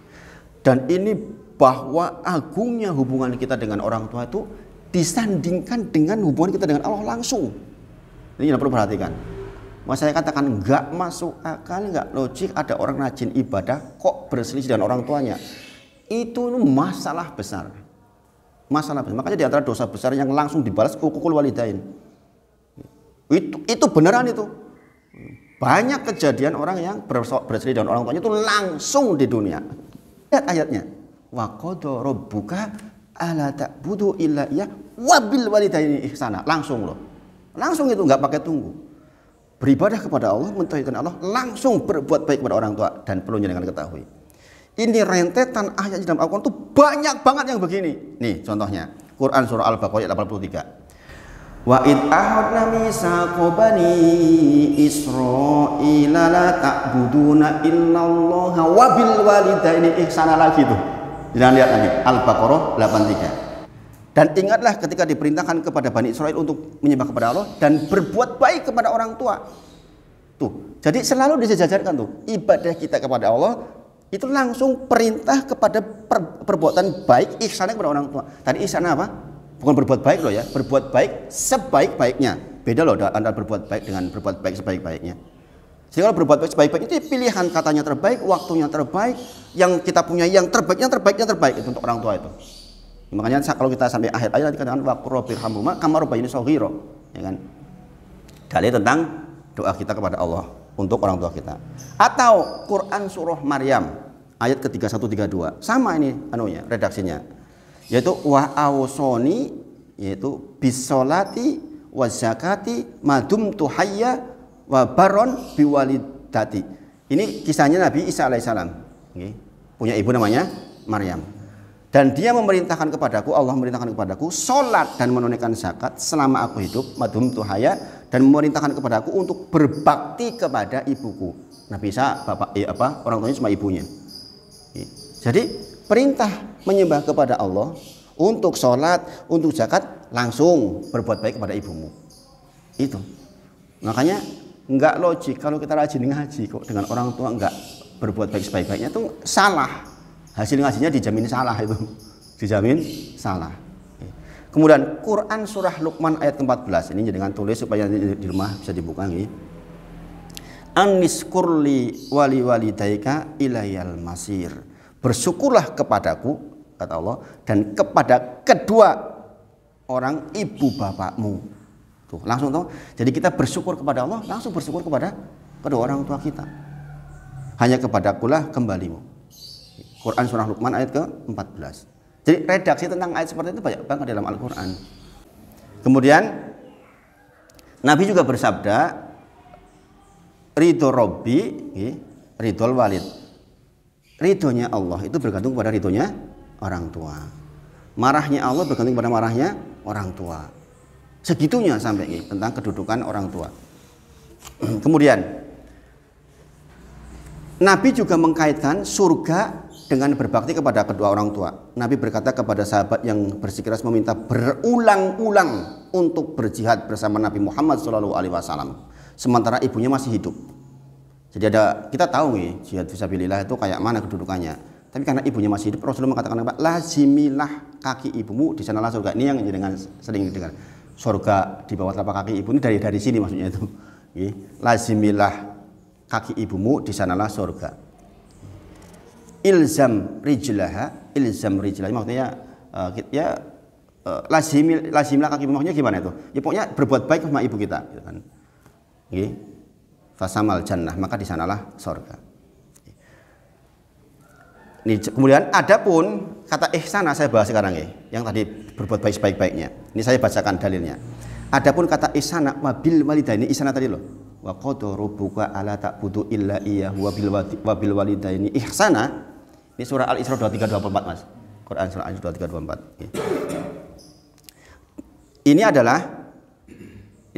Dan ini bahwa agungnya hubungan kita dengan orang tua itu disandingkan dengan hubungan kita dengan Allah langsung. Ini yang perlu perhatikan. Mas saya katakan nggak masuk akal, nggak logik ada orang rajin ibadah kok berselisih dengan orang tuanya. Itu masalah besar. Masalah besar. Makanya di antara dosa besar yang langsung dibalas uququl walidain. Itu beneran itu. Banyak kejadian orang yang berselisih dengan orang tuanya itu langsung di dunia. Lihat ayatnya. Wa qada rabbuka alla ta'budu illa iyyah wa bil walidaini ihsana. Langsung loh. Langsung itu nggak pakai tunggu. Beribadah kepada Allah, mentauhidkan Allah, langsung berbuat baik kepada orang tua. Dan perlunya dengan ketahui. Ini rentetan ayat di dalam Al-Quran itu banyak banget yang begini. Nih contohnya. Quran surah Al-Baqarah ayat 83. Wa id ahadna mitsaqa bani Israila la ta'buduna illallaha wa bil walidaini ihsana lagi tuh. Jangan lihat lagi Al-Baqarah 83. Dan ingatlah ketika diperintahkan kepada Bani Israel untuk menyembah kepada Allah dan berbuat baik kepada orang tua. Tuh, jadi selalu disejajarkan tuh ibadah kita kepada Allah itu langsung perintah kepada perbuatan baik ihsan kepada orang tua. Tadi ihsan apa? Bukan berbuat baik loh ya, berbuat baik sebaik-baiknya. Beda loh antara berbuat baik dengan berbuat baik sebaik-baiknya. Jadi kalau berbuat baik sebaik-baiknya itu pilihan katanya terbaik, waktunya terbaik, yang kita punya yang terbaik itu untuk orang tua itu. Makanya kalau kita sampai akhir ayat dikatakan waqrabirhamhuma kama rabbayani shaghira, ya kan? Dalil tentang doa kita kepada Allah untuk orang tua kita. Atau Quran surah Maryam ayat ke-3132. Sama ini anunya, redaksinya. Yaitu wa awsoni yaitu bisolati wa zakati madumtu hayya wa baron biwalidati. Ini kisahnya Nabi Isa alaihissalam. Okay. Punya ibu namanya Maryam. Dan dia memerintahkan kepadaku, Allah memerintahkan kepadaku sholat dan menunaikan zakat selama aku hidup, madhum tuhaya, dan memerintahkan kepadaku untuk berbakti kepada ibuku. Nabi Isa orang tuanya cuma ibunya. Jadi perintah menyembah kepada Allah untuk sholat, untuk zakat langsung berbuat baik kepada ibumu. Itu. Makanya nggak logik kalau kita rajin ngaji kok dengan orang tua nggak berbuat baik sebaik-baiknya itu salah. Hasil ngajinya dijamin salah itu. Dijamin salah. Kemudian Quran surah Luqman ayat ke-14. Ini dengan tulis supaya di rumah bisa dibuka nih. Aniskurli wali walidaika ilayal masir. Bersyukurlah kepadaku kata Allah dan kepada kedua orang ibu bapakmu. Tuh, langsung tuh. Jadi kita bersyukur kepada Allah, langsung bersyukur kepada kedua orang tua kita. Hanya kepadakulah kembalimu. Quran surah Luqman ayat ke-14. Jadi redaksi tentang ayat seperti itu banyak banget dalam Al-Quran. Kemudian Nabi juga bersabda, ridho Robbi, ridhol walid. Ridhonya Allah itu bergantung pada ridhonya orang tua. Marahnya Allah bergantung pada marahnya orang tua. Segitunya sampai tentang kedudukan orang tua. Kemudian Nabi juga mengkaitkan surga dengan berbakti kepada kedua orang tua. Nabi berkata kepada sahabat yang bersikeras meminta berulang-ulang untuk berjihad bersama Nabi Muhammad SAW. sementara ibunya masih hidup. Jadi kita tahu nih jihad fisabilillah itu kayak mana kedudukannya. Tapi karena ibunya masih hidup, Rasulullah mengatakan apa? Lazimilah kaki ibumu, di sanalah surga. Ini yang dengan sering dengar. Surga di bawah telapak kaki ibu, ini dari sini maksudnya itu. Lazimilah kaki ibumu, di sanalah surga. Ilzam rijlaha maksudnya lazimilah kaki ibu, maksudnya gimana itu? Ya pokoknya berbuat baik sama ibu kita, gitu kan. Fasamal jannah, maka di sanalah surga. Ini kemudian adapun kata ihsana saya bahas sekarang ya, yang tadi berbuat baik sebaik-baiknya. Ini saya bacakan dalilnya. Adapun kata ihsana wabil walidaini, ihsana tadi loh. Wa qadara rabbuka alla ta'budu illa iyyahu wabil walidaini ihsana. Ini surah Al-Isra 2324 Mas. Quran surah Al-Isra 2324. Ini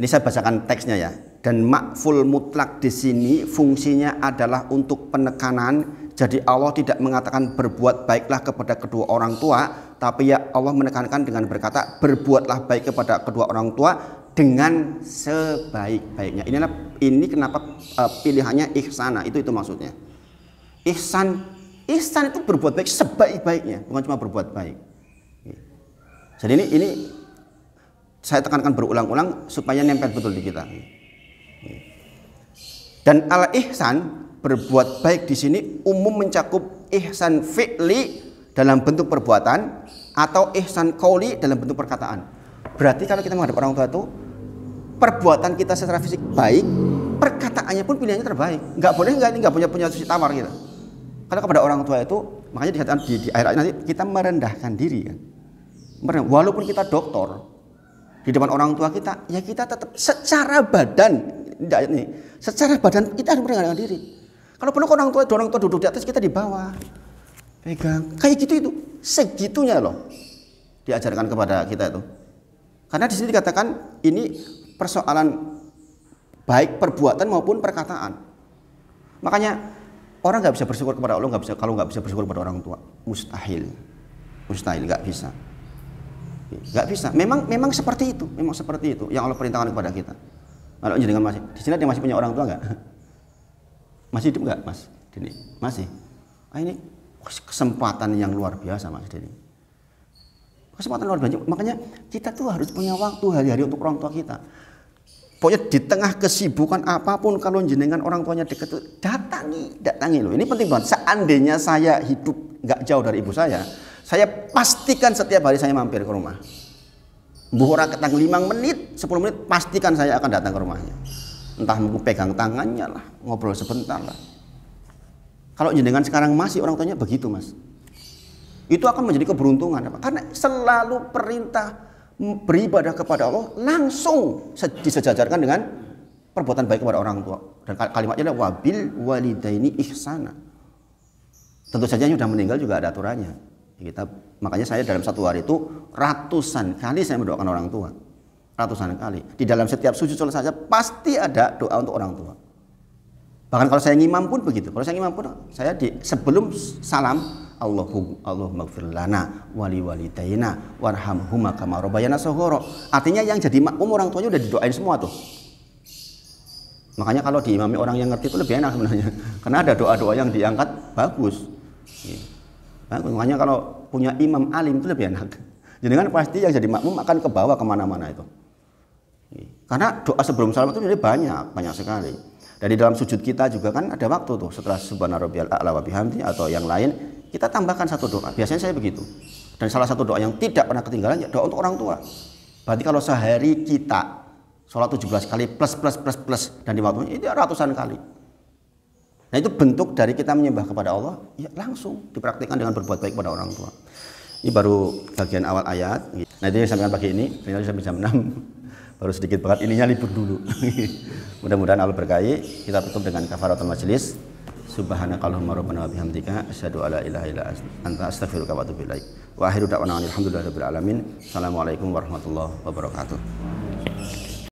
saya bacakan teksnya ya. Dan makful mutlak di sini fungsinya adalah untuk penekanan. Jadi Allah tidak mengatakan berbuat baiklah kepada kedua orang tua, tapi ya Allah menekankan dengan berkata berbuatlah baik kepada kedua orang tua dengan sebaik-baiknya. Ini kenapa pilihannya ihsana, itu maksudnya. Ihsan itu berbuat baik sebaik-baiknya, bukan cuma berbuat baik. Jadi ini saya tekankan berulang-ulang supaya nempel betul di kita. Dan al-ihsan berbuat baik di sini umum mencakup ihsan fi'li dalam bentuk perbuatan atau ihsan qauli dalam bentuk perkataan. Berarti kalau kita menghadap orang tua itu perbuatan kita secara fisik baik, perkataannya pun pilihannya terbaik. Nggak punya suci tawar gitu. Kalau kepada orang tua itu makanya dikatakan di akhir ayat nanti kita merendahkan diri kan. Walaupun kita dokter di depan orang tua kita, ya kita tetap secara badan secara badan kita harus merendahkan diri. Kalau penuh orang tua duduk di atas, kita di bawah, pegang, kayak gitu itu, segitunya loh diajarkan kepada kita itu. Karena di sini dikatakan ini persoalan baik perbuatan maupun perkataan. Makanya orang nggak bisa bersyukur kepada Allah kalau nggak bisa bersyukur kepada orang tua, mustahil, nggak bisa. Memang seperti itu yang Allah perintahkan kepada kita. Kalau jenengan masih di sini, dia masih punya orang tua nggak? Masih hidup nggak Mas Dini? Masih. Ini kesempatan yang luar biasa Mas Dini. Kesempatan luar biasa. Makanya kita tuh harus punya waktu hari-hari untuk orang tua kita. Pokoknya di tengah kesibukan apapun, kalau jenengan orang tuanya dekat tuh datangi loh. Ini penting banget. Seandainya saya hidup nggak jauh dari ibu saya pastikan setiap hari saya mampir ke rumah. Buhura ketang 5 menit, 10 menit pastikan saya akan datang ke rumahnya. Entah mau pegang tangannya lah, ngobrol sebentar lah. Kalau jenengan sekarang masih orang tuanya begitu Mas, itu akan menjadi keberuntungan. Karena selalu perintah beribadah kepada Allah langsung disejajarkan dengan perbuatan baik kepada orang tua. Dan kalimatnya adalah wabil walidaini ihsana. Tentu saja yang sudah meninggal juga ada aturannya. Makanya saya dalam satu hari itu ratusan kali saya mendoakan orang tua. Ratusan kali. Di dalam setiap sujud sholat saja pasti ada doa untuk orang tua. Bahkan kalau saya ngimam pun begitu. Kalau saya ngimam pun sebelum salam Allahumma ighfir lana wali walidayna warhamhuma kama rabbayana shaghara. Artinya yang jadi makmum orang tuanya udah didoain semua tuh. Makanya kalau diimami orang yang ngerti itu lebih enak sebenarnya. Karena ada doa-doa yang diangkat bagus. Makanya kalau punya imam alim itu lebih enak. Jadi kan pasti yang jadi makmum akan ke bawah kemana-mana itu. Karena doa sebelum salam itu jadi banyak sekali. Dan di dalam sujud kita juga kan ada waktu tuh setelah subhana rabbiyal a'la wa bihamdi atau yang lain kita tambahkan satu doa. Biasanya saya begitu. Dan salah satu doa yang tidak pernah ketinggalan ya doa untuk orang tua. Berarti kalau sehari kita sholat 17 kali plus dan di waktunya itu ratusan kali. Nah itu bentuk dari kita menyembah kepada Allah ya langsung dipraktikkan dengan berbuat baik kepada orang tua. Ini baru bagian awal ayat. Nah itu yang saya sampaikan pagi ini, ternyata sampai jam 6. Baru sedikit banget, ininya libur dulu. Mudah-mudahan Allah berkahi. Kita tutup dengan kafaratul majelis. Subhanakallahumma rabbana wa bihamdika asyhadu alla ilaha illa anta astaghfiruka wa atubu ilaik. Wa akhiru da'wana alhamdulillahi rabbil alamin. Assalamualaikum warahmatullahi wabarakatuh.